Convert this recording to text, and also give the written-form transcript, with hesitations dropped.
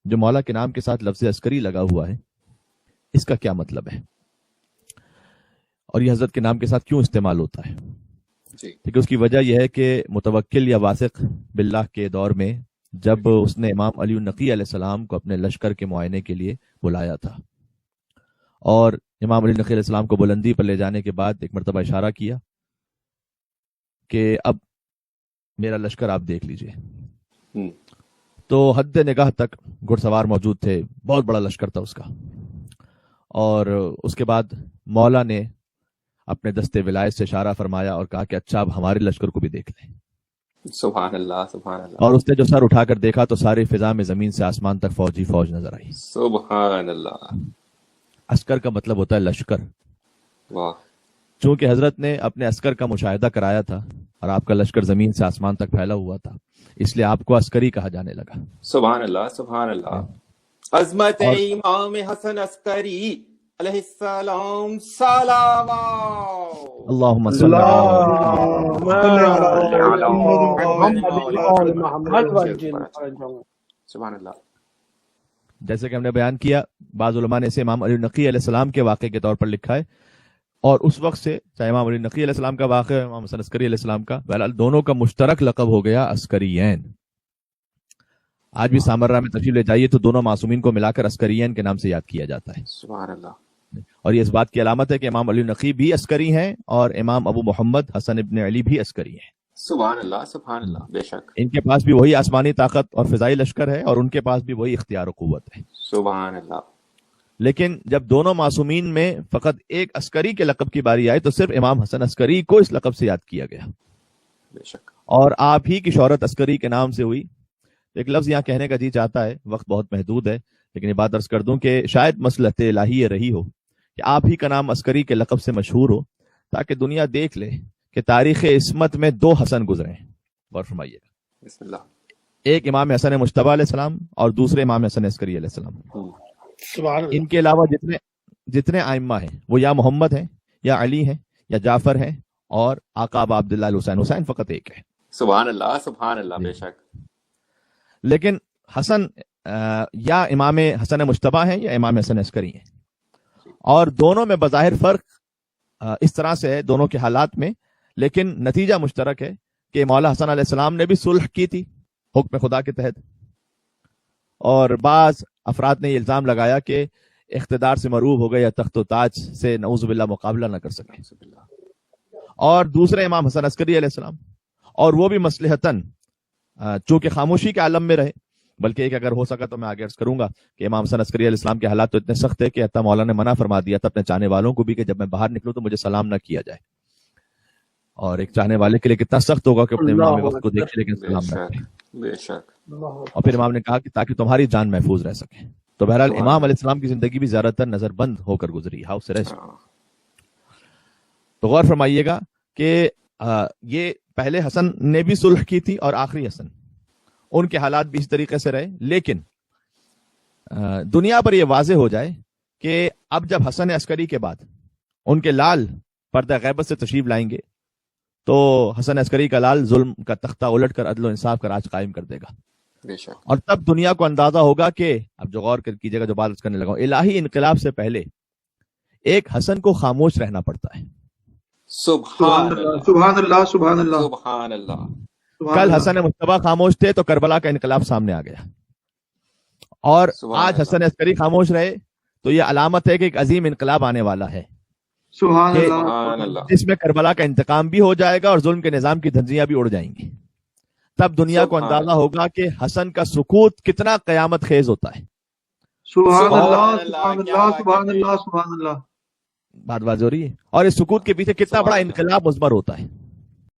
جو مولا کے نام کے ساتھ لفظ عسکری لگا ہوا ہے اس کا کیا مطلب ہے اور یہ حضرت کے نام کے ساتھ کیوں استعمال ہوتا ہے؟ کیونکہ اس کی وجہ یہ ہے کہ متوکل یا واثق باللہ کے دور میں جب اس نے امام علی النقی علیہ السلام کو اپنے لشکر کے معائنے کے لیے بلایا تھا اور امام علی النقی علیہ السلام کو بلندی پر لے جانے کے بعد ایک مرتبہ اشارہ کیا کہ اب میرا لشکر آپ دیکھ لیجئے، تو حد نگاہ تک گھڑ سوار موجود تھے، بہت بڑا لشکر تھا اس کا، اور اس کے بعد مولا نے اپنے دستے ولایت سے اشارہ فرمایا اور کہا کہ اچھا اب ہمارے لشکر کو بھی دیکھ لیں۔ سبحان اللہ سبحان اللہ۔ اور اس نے جو سر اٹھا کر دیکھا تو ساری فضا میں زمین سے آسمان تک فوج ہی فوج نظر آئی۔ سبحان اللہ۔ عسکر کا مطلب ہوتا ہے لشکر۔ واہ۔ چونکہ حضرت نے اپنے عسکر کا مشاہدہ کرایا تھا اور آپ کا لشکر زمین سے آسمان تک پھیلا ہوا تھا، اس لیے آپ کو عسکری کہا جانے لگا۔ سبحان اللہ سبحان اللہ۔ عظمت امام حسن عسکری علیہ السلام صلوات اللہم صلی سبحان اللہ۔ جیسے کہ ہم نے بیان کیا، بعض علماء نے اسے امام علی النقی علیہ السلام کے واقعے کے طور پر لکھا ہے، اور اس وقت سے چاہے امام علی النقی علیہ السلام کا واقعہ ہے، امام حسن عسکری علیہ السلام کا، بہرحال دونوں کا مشترک لقب ہو گیا عسکریین۔ آج بھی سامرہ میں تشریف لے جائیے تو دونوں معصومین کو ملا کر عسکریین کے نام سے یاد کیا جاتا ہے۔ سبحان اللہ۔ اور یہ اس بات کی علامت ہے کہ امام علی النقی بھی عسکری ہیں اور امام ابو محمد حسن ابن علی بھی عسکری ہیں۔ سبحان اللہ سبحان اللہ۔ بے شک ان کے پاس بھی وہی آسمانی طاقت اور فضائی لشکر ہے اور ان کے پاس بھی وہی اختیار و قوت ہے۔ سبحان اللہ۔ لیکن جب دونوں معصومین میں فقط ایک عسکری کے لقب کی باری آئی تو صرف امام حسن عسکری کو اس لقب سے یاد کیا گیا، بے شک، اور آپ ہی کی شہرت عسکری کے نام سے ہوئی۔ ایک لفظ یہاں کہنے کا جی چاہتا ہے، وقت بہت محدود ہے، لیکن یہ بات عرض کر دوں کہ شاید مصلحت الہی یہ رہی ہو کہ آپ ہی کا نام عسکری کے لقب سے مشہور ہو، تاکہ دنیا دیکھ لے کہ تاریخ عصمت میں دو حسن گزرے ہیں۔ غور فرمائیے گا، بسم اللہ۔ ایک امام حسن مجتبیٰ علیہ السلام اور دوسرے امام حسن عسکری علیہ السلام۔ سبحان اللہ۔ ان کے علاوہ جتنے ائمہ ہیں وہ یا محمد ہیں یا علی ہیں یا جعفر ہیں، اور آقا ابا عبداللہ الحسین، حسین فقط ایک ہے۔ سبحان اللہ سبحان اللہ۔ بے شک۔ لیکن حسن یا امام حسن مجتبیٰ ہیں یا امام حسن عسکری ہیں، اور دونوں میں بظاہر فرق اس طرح سے ہے دونوں کے حالات میں، لیکن نتیجہ مشترک ہے کہ مولا حسن علیہ السلام نے بھی صلح کی تھی حکم خدا کے تحت، اور بعض افراد نے یہ الزام لگایا کہ اقتدار سے مروب ہو گئے یا تخت و تاج سے نعوذ باللہ مقابلہ نہ کر سکے، اور دوسرے امام حسن عسکری علیہ السلام، اور وہ بھی مصلحتاً چونکہ خاموشی کے عالم میں رہے، بلکہ ایک اگر ہو سکا تو میں آگے عرض کروں گا کہ امام حسن عسکری علیہ السلام کے حالات تو اتنے سخت ہے کہ حتیٰ مولا نے منع فرما دیا تھا اپنے چاہنے والوں کو بھی کہ جب میں باہر نکلوں تو مجھے سلام نہ کیا جائے، اور ایک چاہنے والے کے لیے کتنا سخت ہوگا کہ اپنے امام وقت کو دیکھے لیکن سلام نہ کرے، بے شک۔ اور پھر امام نے کہا کہ تاکہ تمہاری جان محفوظ رہ سکے۔ تو بہرحال امام علیہ السلام کی زندگی بھی زیادہ تر نظر بند ہو کر گزری، ہاؤس ریسٹ۔ تو غور فرمائیے گا کہ یہ پہلے حسن نے بھی صلح کی تھی اور آخری حسن، ان کے حالات بھی اس طریقے سے رہے، لیکن دنیا پر یہ واضح ہو جائے کہ اب جب حسن عسکری کے بعد ان کے لال پردہ غیبت سے تشریف لائیں گے تو حسن عسکری کا لال ظلم کا تختہ الٹ کر عدل و انصاف کا راج قائم کر دے گا، بے شک۔ اور تب دنیا کو اندازہ ہوگا کہ اب جو غور کیجیے گا جو بات کرنے لگا ہوں، الہی انقلاب سے پہلے ایک حسن کو خاموش رہنا پڑتا ہے۔ سبحان اللہ سبحان اللہ سبحان اللہ سبحان اللہ۔ کل حسن مجتبیٰ خاموش تھے تو کربلا کا انقلاب سامنے آ گیا، اور آج حسن عسکری خاموش رہے تو یہ علامت ہے کہ ایک عظیم انقلاب آنے والا ہے، سبحان سبحان اللہ۔ جس میں کربلا کا انتقام بھی ہو جائے گا اور ظلم کے نظام کی دھنجیاں بھی اڑ جائیں گی۔ تب دنیا کو اندازہ ہوگا کہ حسن کا سکوت کتنا قیامت خیز ہوتا ہے۔ سبحان اللہ سبحان اللہ سبحان اللہ سبحان اللہ۔ بات واضح ہو رہی ہے، اور اس سکوت کے پیچھے کتنا بڑا انقلاب مثمر ہوتا ہے۔